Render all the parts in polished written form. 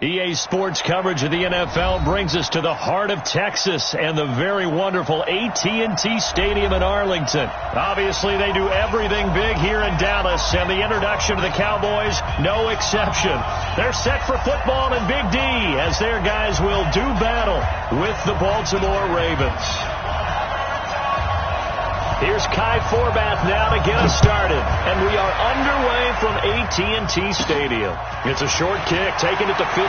EA Sports coverage of the NFL brings us to the heart of Texas and the very wonderful AT&T Stadium in Arlington. Obviously, they do everything big here in Dallas, and the introduction to the Cowboys, no exception. They're set for football in Big D as their guys will do battle with the Baltimore Ravens. Here's Kai Forbath now to get us started. And we are underway from AT&T Stadium. It's a short kick, taking it to 15.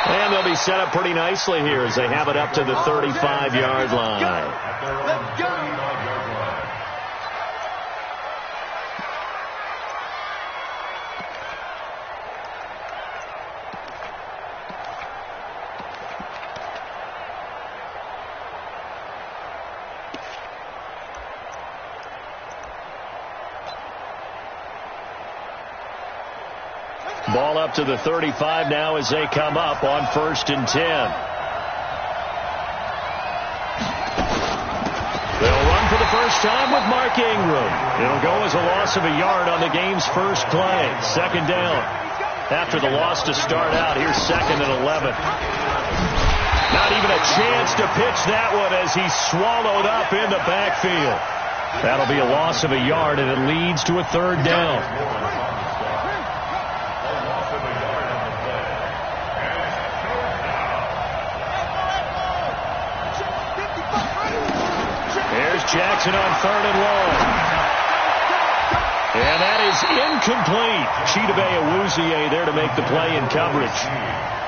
And they'll be set up pretty nicely here as they have it up to the 35-yard line. Let's go. Ball up to the 35 now as they come up on 1st and 10. They'll run for the first time with Mark Ingram. It'll go as a loss of a yard on the game's first play. 2nd down. After the loss to start out, here's 2nd and 11. Not even a chance to pitch that one as he's swallowed up in the backfield. That'll be a loss of a yard, and it leads to a 3rd down. Jackson on 3rd and long. And that is incomplete. Chidobe Awuzie there to make the play in coverage.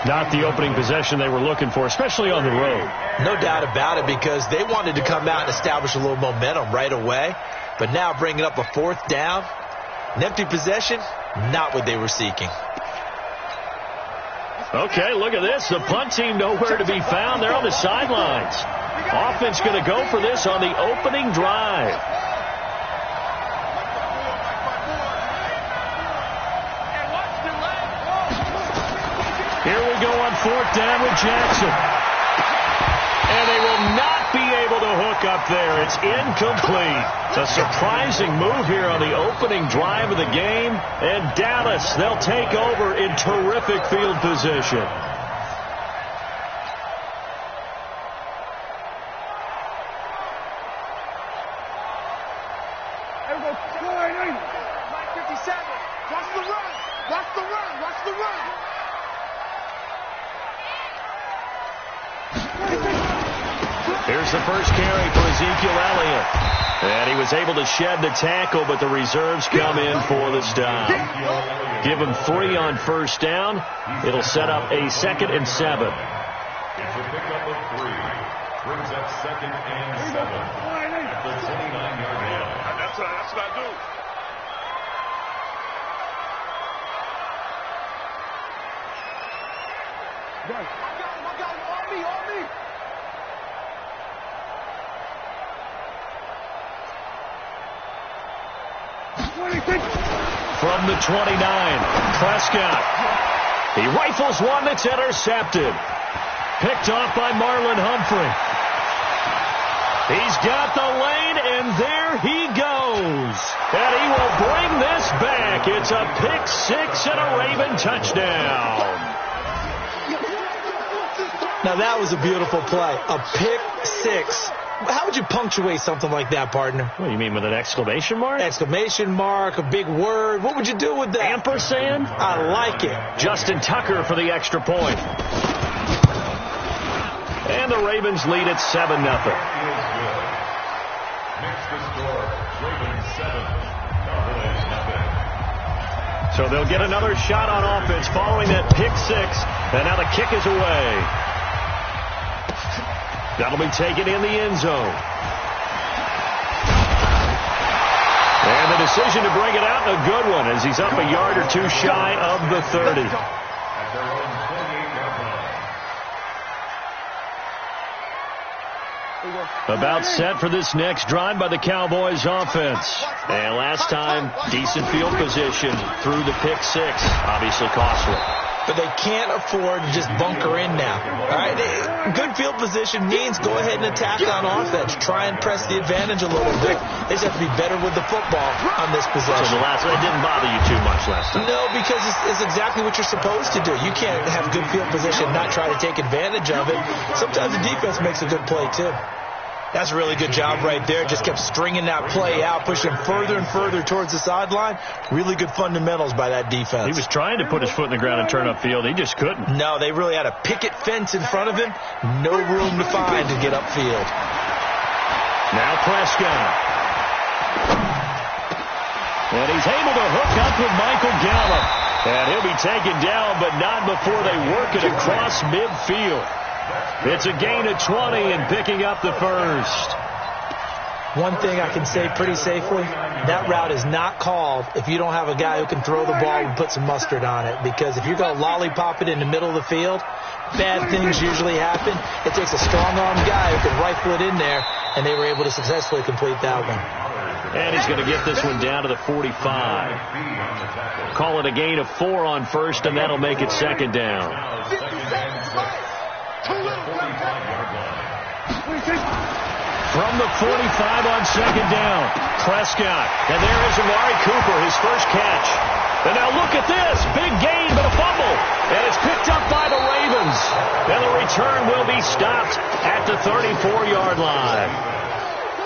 Not the opening possession they were looking for, especially on the road. No doubt about it, because they wanted to come out and establish a little momentum right away. But now bringing up a 4th down, an empty possession, not what they were seeking. Okay, look at this. The punt team nowhere to be found. They're on the sidelines. Offense going to go for this on the opening drive. Here we go on 4th down with Jackson. And they will not be able to hook up there. It's incomplete. A surprising move here on the opening drive of the game. And Dallas, they'll take over in terrific field position. Here's the first carry for Ezekiel Elliott. And he was able to shed the tackle, but the reserves come in for the stop. Give him 3 on 1st down. It'll set up a 2nd and 7. It's a pickup of 3. Brings up 2nd and 7. At the 29-yard line. That's what I do. I got him. On me. From the 29, Prescott. He rifles one that's intercepted. Picked off by Marlon Humphrey. He's got the lane, and there he goes. And he will bring this back. It's a pick 6 and a Raven touchdown. Now that was a beautiful play. A pick 6. How would you punctuate something like that, partner? What do you mean, with an exclamation mark? Exclamation mark, a big word. What would you do with that? Ampersand? I like it. Justin Tucker for the extra point. And the Ravens lead at 7-0. Makes the score Ravens 7, Cowboys nothing. So they'll get another shot on offense following that pick 6. And now the kick is away. That'll be taken in the end zone. And the decision to bring it out, a good one, as he's up a yard or 2 shy of the 30. About set for this next drive by the Cowboys offense. And last time, decent field position through the pick 6. Obviously costly. but they can't afford to just bunker in now. All right, good field position means go ahead and attack on offense. Try and press the advantage a little bit. They just have to be better with the football on this possession. So it didn't bother you too much last time? No, because it's exactly what you're supposed to do. You can't have good field position and not try to take advantage of it. Sometimes the defense makes a good play, too. That's a really good job right there. Just kept stringing that play out, pushing further and further towards the sideline. Really good fundamentals by that defense. He was trying to put his foot in the ground and turn upfield. He just couldn't. No, they really had a picket fence in front of him. No room to find to get upfield. Now Prescott. And he's able to hook up with Michael Gallup. And he'll be taken down, but not before they work it across midfield. It's a gain of 20 and picking up the first. One thing I can say pretty safely, that route is not called if you don't have a guy who can throw the ball and put some mustard on it. Because if you're going to lollipop it in the middle of the field, bad things usually happen. It takes a strong-armed guy who can rifle it in there, and they were able to successfully complete that one. And he's going to get this one down to the 45. Call it a gain of 4 on first, and that'll make it second down. From the 45 on second down, Prescott. And there is Amari Cooper, his first catch. And now look at this. Big gain, but a fumble. And it's picked up by the Ravens. And the return will be stopped at the 34-yard line.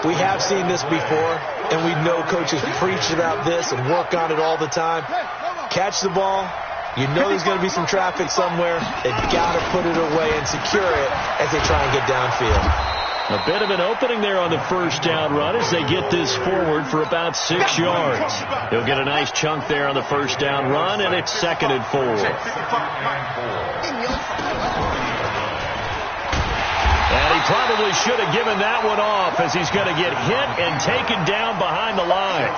We have seen this before, and we know coaches preach about this and work on it all the time. Catch the ball. You know there's going to be some traffic somewhere. They've got to put it away and secure it as they try and get downfield. A bit of an opening there on the first down run as they get this forward for about 6 yards. He'll get a nice chunk there on the first down run, and it's second and 4. And he probably should have given that one off as he's going to get hit and taken down behind the line.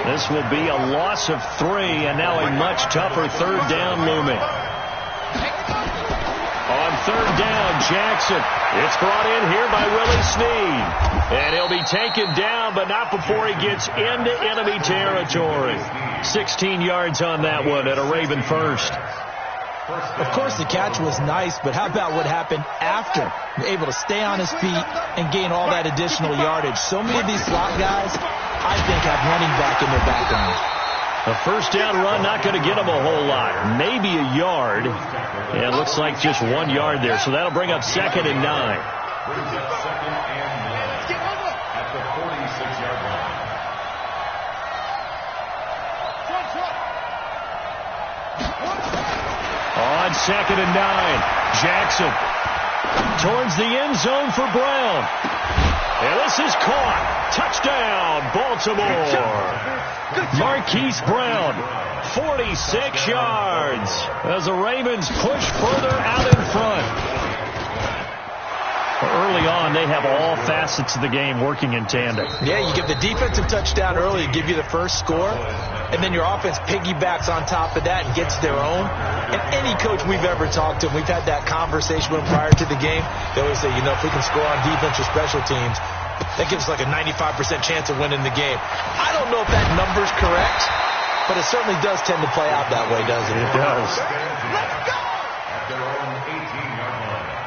This will be a loss of 3, and now a much tougher third down looming. On third down, Jackson. It's brought in here by Willie Snead. And he'll be taken down, but not before he gets into enemy territory. 16 yards on that one at a Raven first. Of course, the catch was nice, but how about what happened after? Able to stay on his feet and gain all that additional yardage. So many of these slot guys, I think, have running back in their background. A first down run, not going to get him a whole lot. Maybe a yard. And it looks like just 1 yard there. So that'll bring up second and 9. Brings up second and 9 at the 46-yard line. On second and 9, Jackson towards the end zone for Brown. And this is caught. Touchdown, Baltimore. Marquise Brown, 46 yards as the Ravens push further out in front. Early on, they have all facets of the game working in tandem. Yeah, you give the defensive touchdown early to give you the first score, and then your offense piggybacks on top of that and gets their own. And any coach we've ever talked to, we've had that conversation with prior to the game, they always say, you know, if we can score on defense or special teams, that gives us like a 95% chance of winning the game. I don't know if that number's correct, but it certainly does tend to play out that way, doesn't it? It does. Let's go! At their own 18-yard line.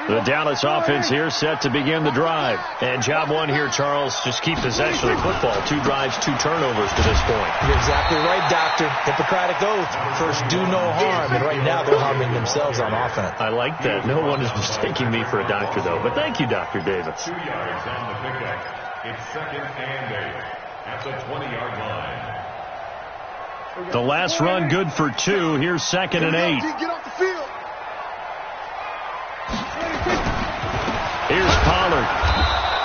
The Dallas offense here set to begin the drive. And job one here, Charles, just keep possession of the football. 2 drives, 2 turnovers to this point. You're exactly right, Doctor. Hippocratic oath. First, do no harm. And right now, they're harming themselves on offense. I like that. No one is mistaking me for a doctor, though. But thank you, Dr. Davis. 2 yards on the pickup. It's second and 8 at the 20-yard line. The last run good for 2. Here's second and 8. Get off the field. Here's Pollard.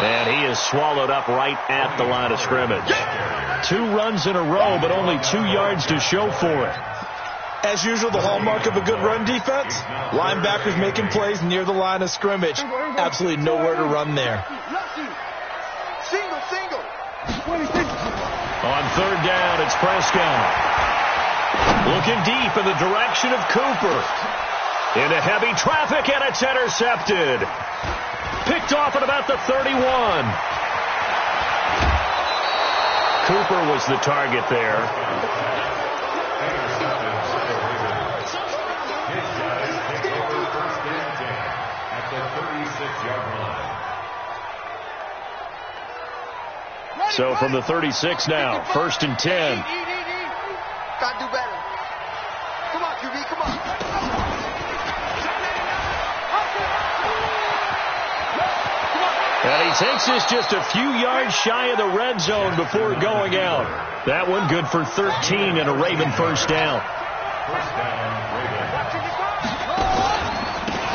And he is swallowed up right at the line of scrimmage. 2 runs in a row, but only 2 yards to show for it. As usual, the hallmark of a good run defense, linebackers making plays near the line of scrimmage. Absolutely nowhere to run there. Single. On third down, it's Prescott. Looking deep in the direction of Cooper. Into heavy traffic, and it's intercepted. Picked off at about the 31. Cooper was the target there. So from the 36 now, 1st and 10. Gotta do better. Come on, QB, come on. And he takes this just a few yards shy of the red zone before going out. That one good for 13 and a Raven first down.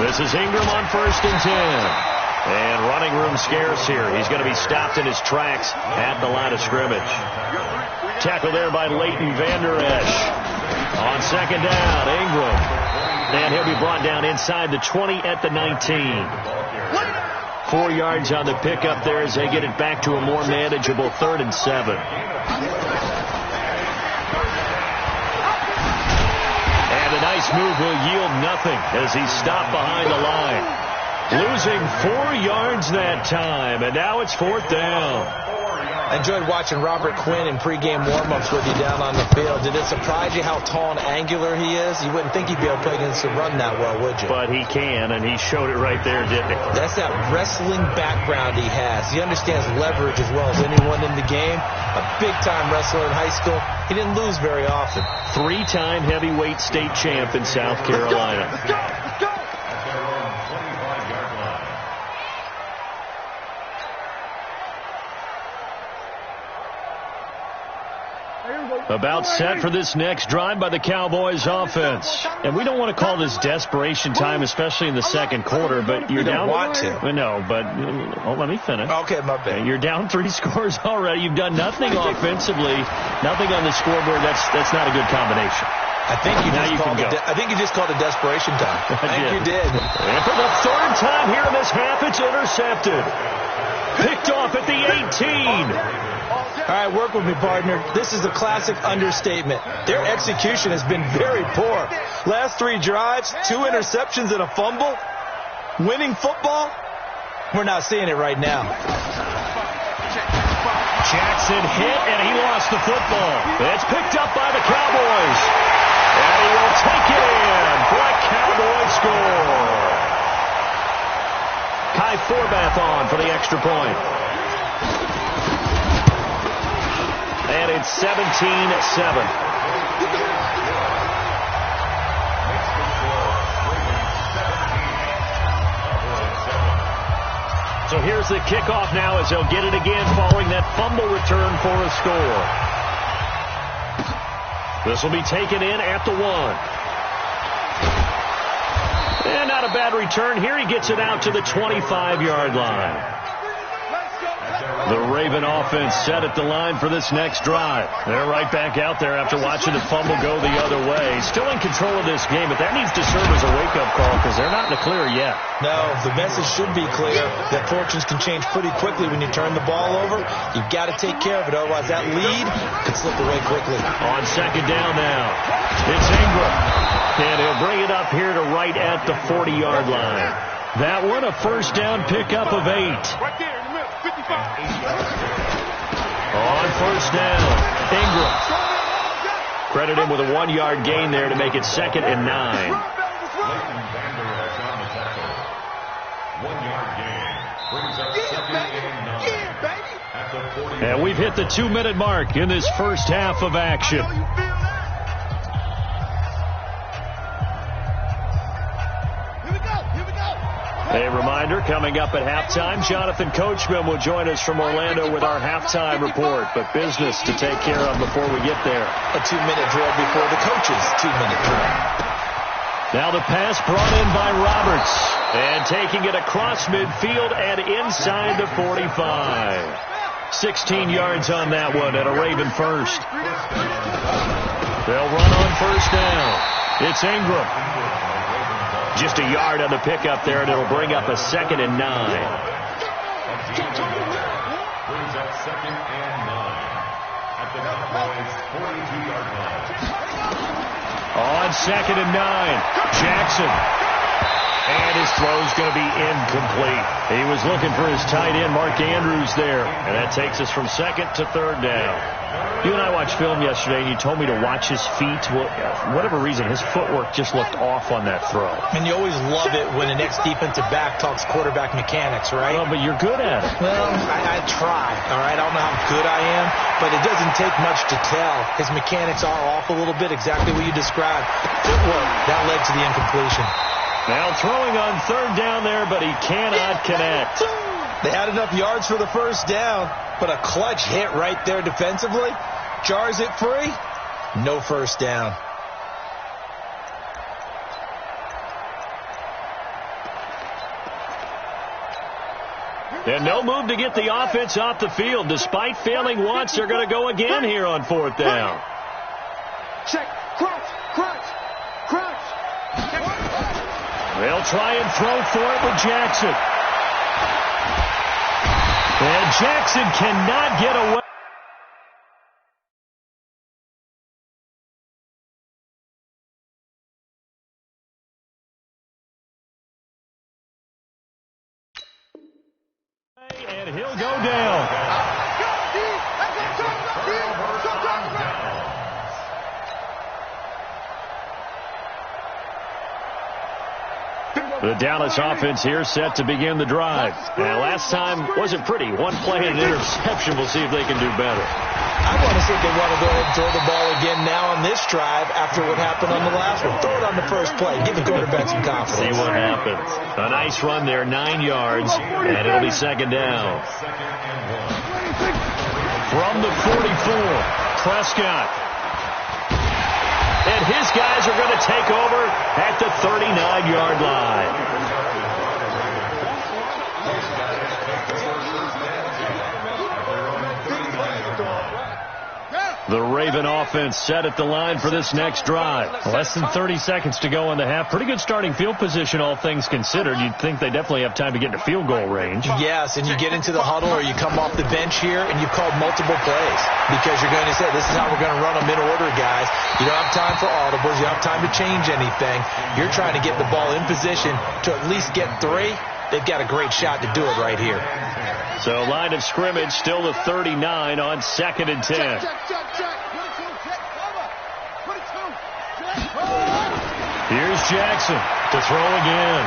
This is Ingram on 1st and 10. And running room scarce here. He's going to be stopped in his tracks at the line of scrimmage. Tackle there by Leighton Vander Esch. On 2nd down, Ingram. And he'll be brought down inside the 20 at the 19. 4 yards on the pickup there as they get it back to a more manageable 3rd and 7. And a nice move will yield nothing as he's stopped behind the line. Losing 4 yards that time, and now it's 4th down. I enjoyed watching Robert Quinn in pregame warm-ups with you down on the field. Did it surprise you how tall and angular he is? You wouldn't think he'd be able to play against the run that well, would you? But he can, and he showed it right there, didn't he? That's that wrestling background he has. He understands leverage as well as anyone in the game. A big-time wrestler in high school. He didn't lose very often. 3-time heavyweight state champ in South Carolina. Let's go! About set for this next drive by the Cowboys offense. And we don't want to call this desperation time, especially in the second quarter, but you're down. Want to. No, but let me finish. Okay, my bad. You're down 3 scores already. You've done nothing offensively, nothing on the scoreboard. That's not a good combination. I think you just called it desperation time. I think you did. And for the 3rd time here in this half, it's intercepted. Picked off at the 18. All right, work with me, partner. This is a classic understatement. Their execution has been very poor. Last 3 drives, 2 interceptions and a fumble. Winning football? We're not seeing it right now. Jackson hit, and he lost the football. It's picked up by the Cowboys. And he will take it in for a Cowboy score. Kai Forbath on for the extra point. And it's 17-7. So here's the kickoff now as they'll get it again following that fumble return for a score. This will be taken in at the 1. And not a bad return here. He gets it out to the 25-yard line. The Raven offense set at the line for this next drive. They're right back out there after watching the fumble go the other way. Still in control of this game, but that needs to serve as a wake-up call because they're not in the clear yet. No, the message should be clear that fortunes can change pretty quickly when you turn the ball over. You've got to take care of it, otherwise that lead could slip away quickly. On 2nd down now, it's Ingram. And he'll bring it up here to right at the 40-yard line. That one a first down pickup of 8. Right there in the middle, 55. On 1st down, Ingram. Credit him with a 1-yard gain there to make it 2nd and 9. 1-yard gain. Brings up 2nd and 9. And we've hit the 2-minute mark in this first half of action. A reminder, coming up at halftime, Jonathan Coachman will join us from Orlando with our halftime report. But business to take care of before we get there. A 2-minute drill before the coach's 2-minute drill. Now the pass brought in by Roberts. And taking it across midfield and inside the 45. 16 yards on that one and a Raven first. They'll run on 1st down. It's Ingram. Just a yard on the pickup there, and it'll bring up a 2nd and 9. Brings up 2nd and 9 at the Cowboys' 42-yard line. On 2nd and 9, Jackson. And his throw's going to be incomplete. He was looking for his tight end, Mark Andrews, there. And that takes us from second to third down. You and I watched film yesterday, and you told me to watch his feet. Well, for whatever reason, his footwork just looked off on that throw. And you always love it when the next defensive back talks quarterback mechanics, right? Well, but you're good at it. Well, I try, all right? I don't know how good I am, but it doesn't take much to tell. His mechanics are off a little bit, exactly what you described. Footwork, that led to the incompletion. Now throwing on third down there, but he cannot connect. They had enough yards for the first down, but a clutch hit right there defensively. Jars it free. No first down. And no move to get the offense off the field. Despite failing once, they're going to go again here on fourth down. Check. Crunch. Crunch. Crunch. They'll try and throw for it with Jackson. And Jackson cannot get away. And he'll go down. The Dallas offense here set to begin the drive. And last time wasn't pretty. One play and an interception. We'll see if they can do better. I want to see if they want to go ahead and throw the ball again now on this drive after what happened on the last one. Throw it on the first play. Give the quarterback some confidence. See what happens. A nice run there, 9 yards, and it'll be second down. From the 44, Prescott. And his guys are going to take over at the 39-yard line. The Raven offense set at the line for this next drive. Less than 30 seconds to go in the half. Pretty good starting field position, all things considered. You'd think they definitely have time to get to field goal range. Yes, and you get into the huddle or you come off the bench here and you've called multiple plays because you're going to say, this is how we're going to run them in order, guys. You don't have time for audibles. You don't have time to change anything. You're trying to get the ball in position to at least get 3. They've got a great shot to do it right here. So line of scrimmage still the 39 on 2nd and 10. Here's Jackson to throw again.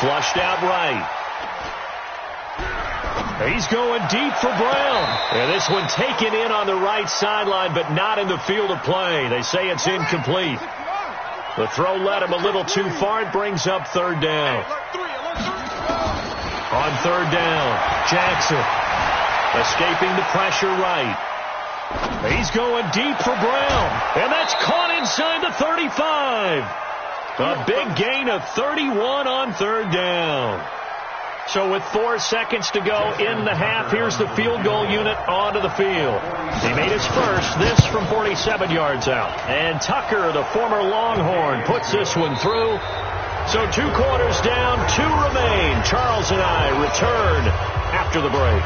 Flushed out right. He's going deep for Brown. And this one taken in on the right sideline, but not in the field of play. They say it's incomplete. The throw led him a little too far. It brings up third down. On third down, Jackson escaping the pressure right. He's going deep for Brown, and that's caught inside the 35. A big gain of 31 on third down. So with 4 seconds to go in the half, here's the field goal unit onto the field. He made his first, this from 47 yards out. And Tucker, the former Longhorn, puts this one through. So 2 quarters down, 2 remain. Charles and I return after the break.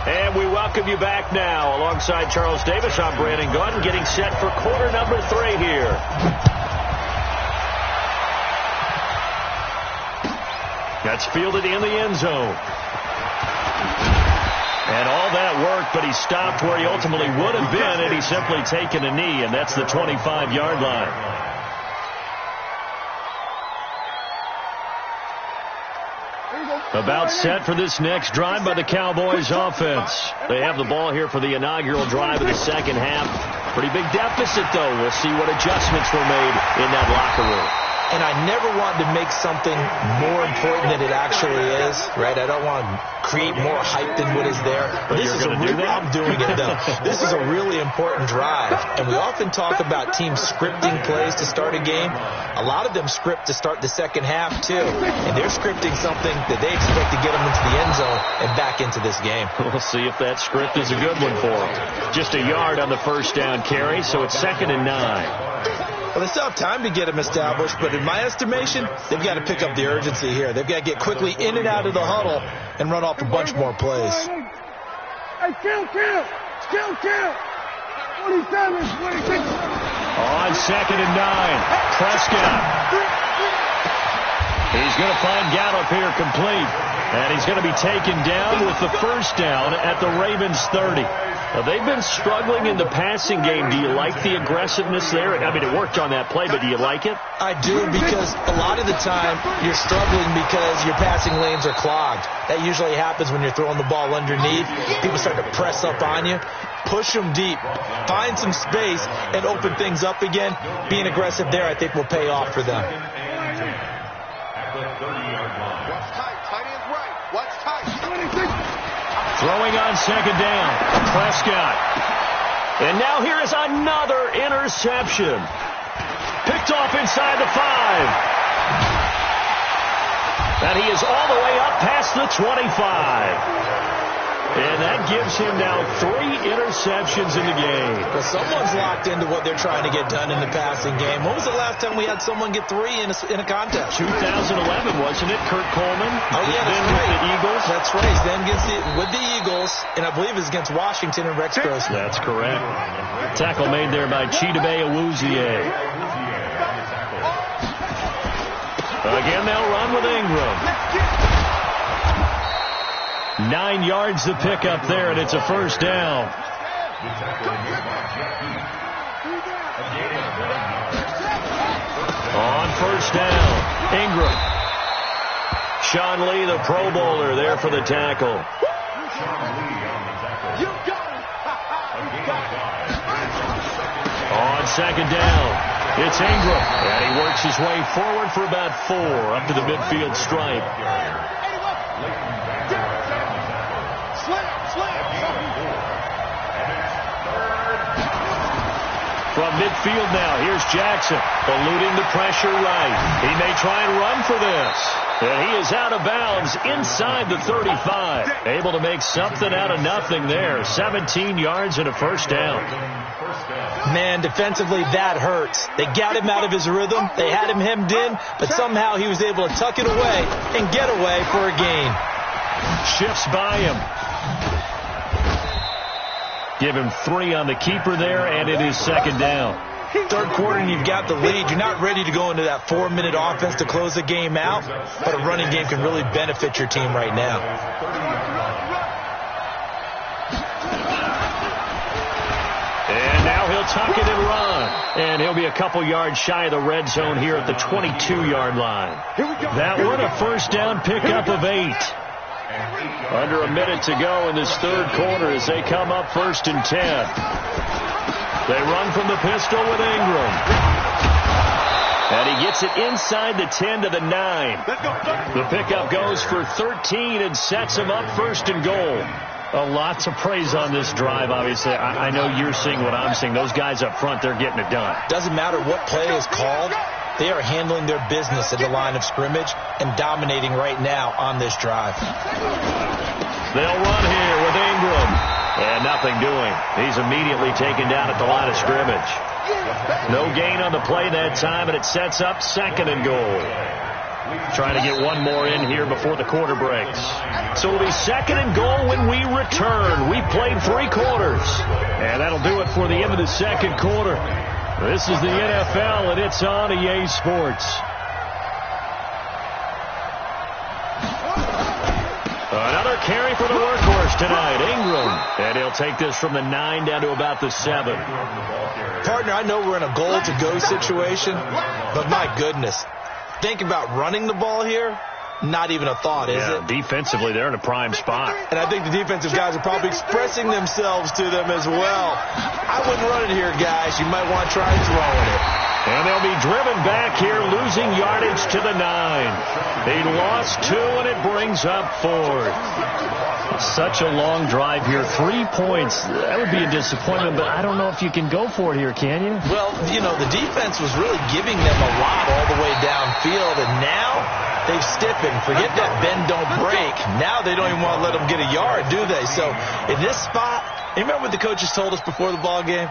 And we welcome you back now. Alongside Charles Davis, I'm Brandon Gunn, getting set for quarter number 3 here. That's fielded in the end zone. And all that worked, but he stopped where he ultimately would have been had he simply taken a knee, and that's the 25-yard line. About set for this next drive by the Cowboys offense. They have the ball here for the inaugural drive of the second half. Pretty big deficit, though. We'll see what adjustments were made in that locker room. And I never want to make something more important than it actually is, right? I don't want to create more hype than what is there. But this is I'm doing it, though. This is a really important drive. And we often talk about teams scripting plays to start a game. A lot of them script to start the second half, too. And they're scripting something that they expect to get them into the end zone and back into this game. We'll see if that script is a good one for them. Just a yard on the first down carry, so it's 2nd and 9. Well, they still have time to get them established, but in my estimation, they've got to pick up the urgency here. They've got to get quickly in and out of the huddle and run off a bunch more plays. Hey, kill! 27, 26. On 2nd and 9, Prescott. He He's going to find Gallup here complete. And he's going to be taken down with the first down at the Ravens 30. Now, they've been struggling in the passing game. Do you like the aggressiveness there? I mean, it worked on that play, but do you like it? I do, because a lot of the time you're struggling because your passing lanes are clogged. That usually happens when you're throwing the ball underneath. People start to press up on you. Push them deep. Find some space and open things up again. Being aggressive there, I think, will pay off for them. Throwing on second down, Prescott. And now here is another interception. Picked off inside the 5. And he is all the way up past the 25. And that gives him now 3 interceptions in the game. Well, someone's locked into what they're trying to get done in the passing game. When was the last time we had someone get 3 in a contest? 2011, wasn't it? Kurt Coleman. Oh, yeah, that's right. With the Eagles. That's right. Then with the Eagles, and I believe it's against Washington and Rex Grossman. That's correct. Tackle made there by Chidobe Awuzie. Again, they'll run with Ingram. 9 yards to pick up there, and it's a first down. On first down, Ingram. Sean Lee, the Pro Bowler, there for the tackle. On second down, it's Ingram. And he works his way forward for about 4 up to the midfield stripe. From midfield now, here's Jackson, eluding the pressure right. He may try and run for this. And he is out of bounds inside the 35. Able to make something out of nothing there. 17 yards and a first down. Man, defensively, that hurts. They got him out of his rhythm. They had him hemmed in, but somehow he was able to tuck it away and get away for a gain. Shifts by him. Give him 3 on the keeper there, and it is second down. Third quarter, and you've got the lead. You're not ready to go into that 4-minute offense to close the game out, but a running game can really benefit your team right now. And now he'll tuck it and run. And he'll be a couple yards shy of the red zone here at the 22-yard line. That one, a first down pickup of 8. Under a minute to go in this third quarter as they come up 1st and 10. They run from the pistol with Ingram. And he gets it inside the 10 to the 9. The pickup goes for 13 and sets him up 1st and goal. Lots of praise on this drive, obviously. I know you're seeing what I'm seeing. Those guys up front, they're getting it done. Doesn't matter what play is called. They are handling their business at the line of scrimmage and dominating right now on this drive. They'll run here with Ingram. And nothing doing. He's immediately taken down at the line of scrimmage. No gain on the play that time, and it sets up 2nd and goal. Trying to get one more in here before the quarter breaks. So it'll be 2nd and goal when we return. We played 3 quarters. And that'll do it for the end of the second quarter. This is the NFL, and it's on EA Sports. Another carry for the workhorse tonight, Ingram. And he'll take this from the 9 down to about the 7. Partner, I know we're in a goal-to-go situation, but my goodness. Think about running the ball here. Not even a thought, is it? Defensively, they're in a prime spot. And I think the defensive guys are probably expressing themselves to them as well. I wouldn't run it here, guys. You might want to try throwing it. And they'll be driven back here, losing yardage to the 9. They lost 2, and it brings up 4. Such a long drive here. 3 points. That would be a disappointment, but I don't know if you can go for it here, can you? Well, you know, the defense was really giving them a lot all the way downfield, and now they've stiffened. Forget that bend, don't break. Now they don't even want to let them get a yard, do they? So in this spot, you remember what the coaches told us before the ball game?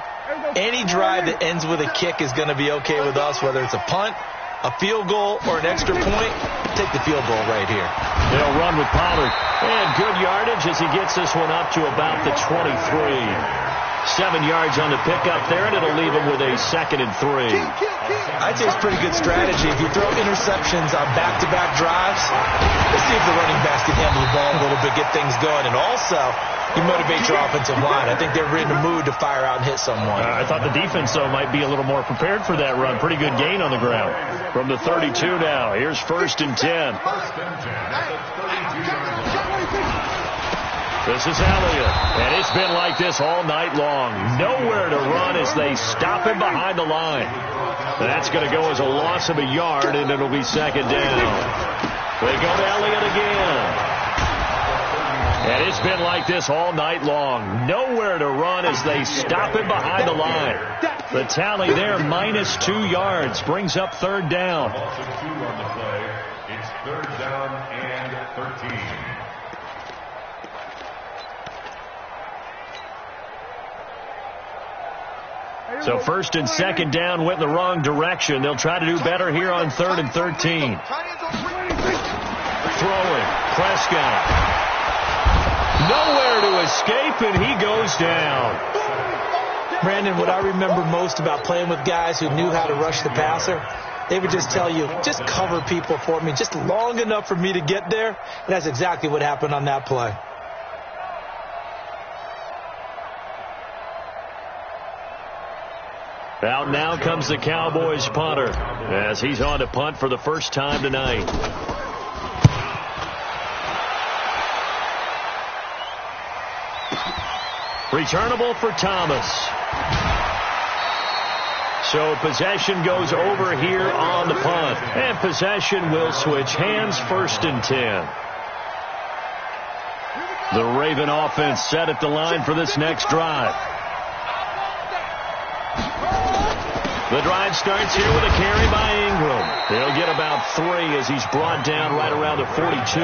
Any drive that ends with a kick is going to be okay with us, whether it's a punt, a field goal, or an extra point. Take the field goal right here. They'll run with Pollard. And good yardage as he gets this one up to about the 23. 7 yards on the pickup there, and it'll leave him with a 2nd and 3. I'd say it's pretty good strategy. If you throw interceptions on back-to-back drives, let's see if the running backs can handle the ball a little bit, get things going, and also you motivate your offensive line. I think they're in the mood to fire out and hit someone. I thought the defense, though, might be a little more prepared for that run. Pretty good gain on the ground. From the 32 now, here's 1st and 10. This is Elliott, and it's been like this all night long. Nowhere to run as they stop him behind the line. That's going to go as a loss of a yard, and it'll be 2nd down. They go to Elliott again. And it's been like this all night long. Nowhere to run as they stop him behind the line. The tally there, -2 yards, brings up 3rd down. Loss of 2 on the play. It's 3rd down and 13. So 1st and 2nd down went in the wrong direction. They'll try to do better here on 3rd and 13. Throwing, Prescott. Nowhere to escape, and he goes down. Brandon, what I remember most about playing with guys who knew how to rush the passer, they would just tell you, just cover people for me, just long enough for me to get there. And that's exactly what happened on that play. Out now comes the Cowboys punter as he's on to punt for the first time tonight. Returnable for Thomas. So possession goes over here on the punt. And possession will switch hands, 1st and 10. The Raven offense set at the line for this next drive. The drive starts here with a carry by Ingram. He'll get about 3 as he's brought down right around the 42.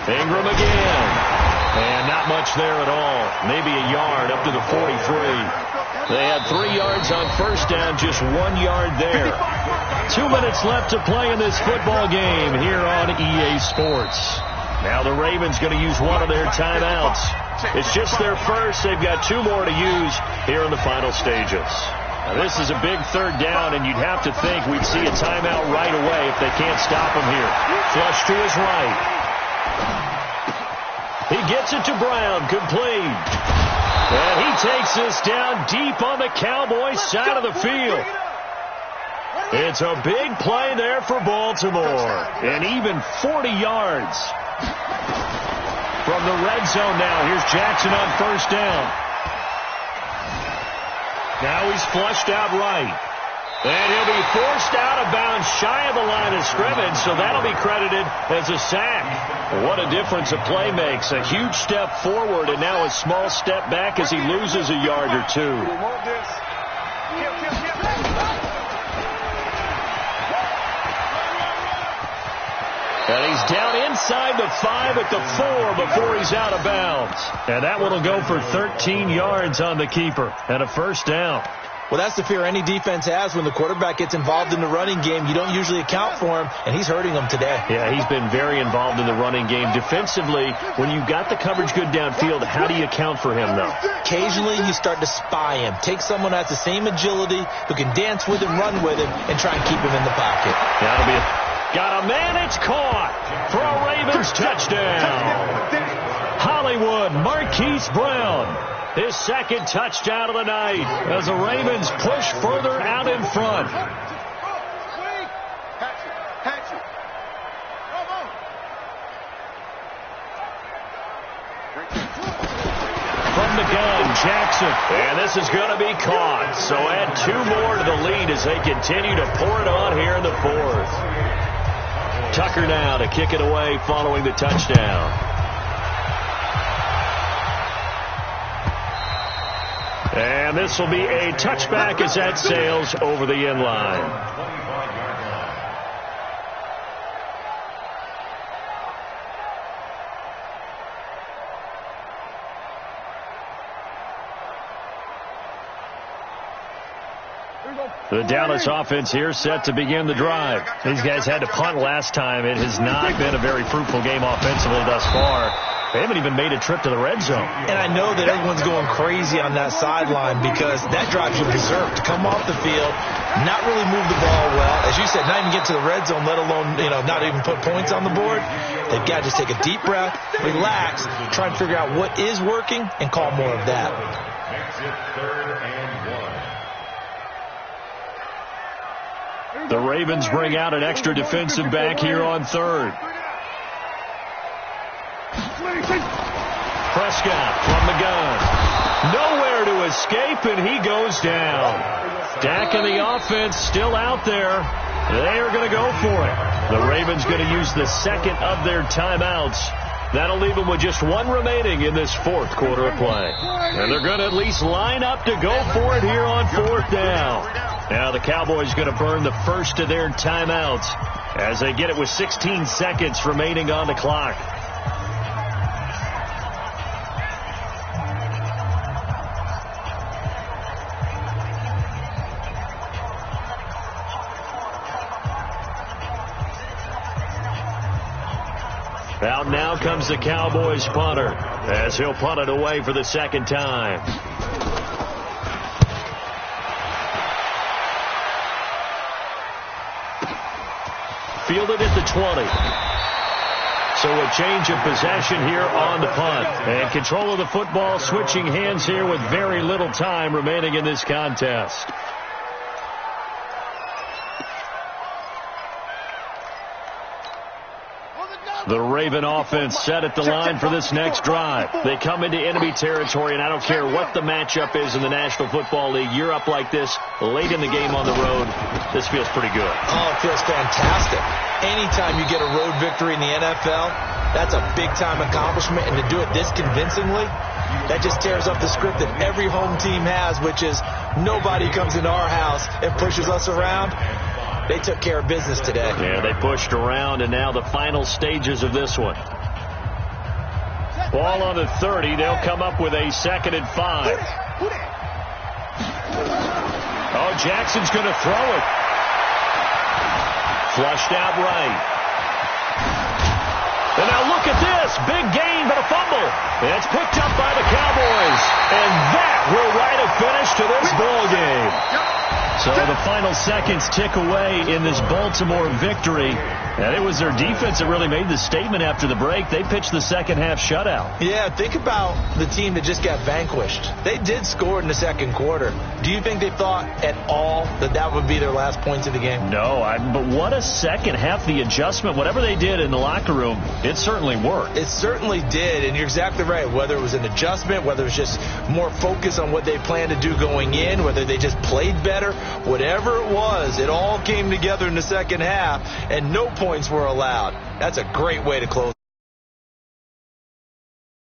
Ingram again. And not much there at all. Maybe a yard up to the 43. They had 3 yards on 1st down, just 1 yard there. 2 minutes left to play in this football game here on EA Sports. Now the Ravens going to use one of their timeouts. It's just their first. They've got 2 more to use here in the final stages. Now this is a big 3rd down, and you'd have to think we'd see a timeout right away if they can't stop him here. Flush to his right. He gets it to Brown, complete. And he takes this down deep on the Cowboys side of the field. It's a big play there for Baltimore. And even 40 yards. From the red zone now, here's Jackson on 1st down. Now he's flushed out right. And he'll be forced out of bounds shy of the line of scrimmage, so that'll be credited as a sack. What a difference a play makes. A huge step forward and now a small step back as he loses a yard or 2. And he's down inside the 5 at the 4 before he's out of bounds. And that one will go for 13 yards on the keeper and a 1st down. Well, that's the fear any defense has when the quarterback gets involved in the running game. You don't usually account for him, and he's hurting them today. Yeah, he's been very involved in the running game. Defensively, when you've got the coverage good downfield, how do you account for him, though? Occasionally, you start to spy him. Take someone who has the same agility, who can dance with him, run with him, and try and keep him in the pocket. That'll be got a man, it's caught for a Ravens touchdown. Hollywood Marquise Brown, his 2nd touchdown of the night as the Ravens push further out in front. From the gun, Jackson, and this is going to be caught. So add 2 more to the lead as they continue to pour it on here in the 4th. Tucker now to kick it away following the touchdown. And this will be a touchback as that sails over the end line. The Dallas offense here set to begin the drive. These guys had to punt last time. It has not been a very fruitful game offensively thus far. They haven't even made a trip to the red zone. And I know that everyone's going crazy on that sideline because that drives you berserk. To come off the field, not really move the ball well. As you said, not even get to the red zone, let alone, not even put points on the board. They've got to just take a deep breath, relax, try and figure out what is working, and call more of that. Makes it 3rd and 1. The Ravens bring out an extra defensive back here on 3rd. Prescott from the gun. Nowhere to escape, and he goes down. Dak and the offense still out there. They are going to go for it. The Ravens going to use the second of their timeouts. That'll leave them with just one remaining in this 4th quarter of play. And they're going to at least line up to go for it here on 4th down. Now the Cowboys going to burn the first of their timeouts as they get it with 16 seconds remaining on the clock. Out now comes the Cowboys punter as he'll punt it away for the second time. Fielded at the 20. So a change of possession here on the punt. And control of the football switching hands here with very little time remaining in this contest. The Raven offense set at the line for this next drive. They come into enemy territory, and I don't care what the matchup is in the National Football League. You're up like this late in the game on the road. This feels pretty good. Oh, it feels fantastic. Anytime you get a road victory in the NFL, that's a big-time accomplishment. And to do it this convincingly, that just tears up the script that every home team has, which is nobody comes into our house and pushes us around. They took care of business today. Yeah, they pushed around, and now the final stages of this one. Ball on the 30. They'll come up with a 2nd and 5. Oh, Jackson's going to throw it. Flushed out right. And now look at this. Big gain, but a fumble. And it's picked up by the Cowboys. And that will write a finish to this ball game. So the final seconds tick away in this Baltimore victory. And it was their defense that really made the statement after the break. They pitched the second half shutout. Yeah, think about the team that just got vanquished. They did score in the second quarter. Do you think they thought at all that that would be their last points of the game? No, but what a second half. The adjustment, whatever they did in the locker room, it certainly worked. It certainly did, and you're exactly right. Whether it was an adjustment, whether it was just more focus on what they planned to do going in, whether they just played better, whatever it was, it all came together in the second half, and no points were allowed. That's a great way to close.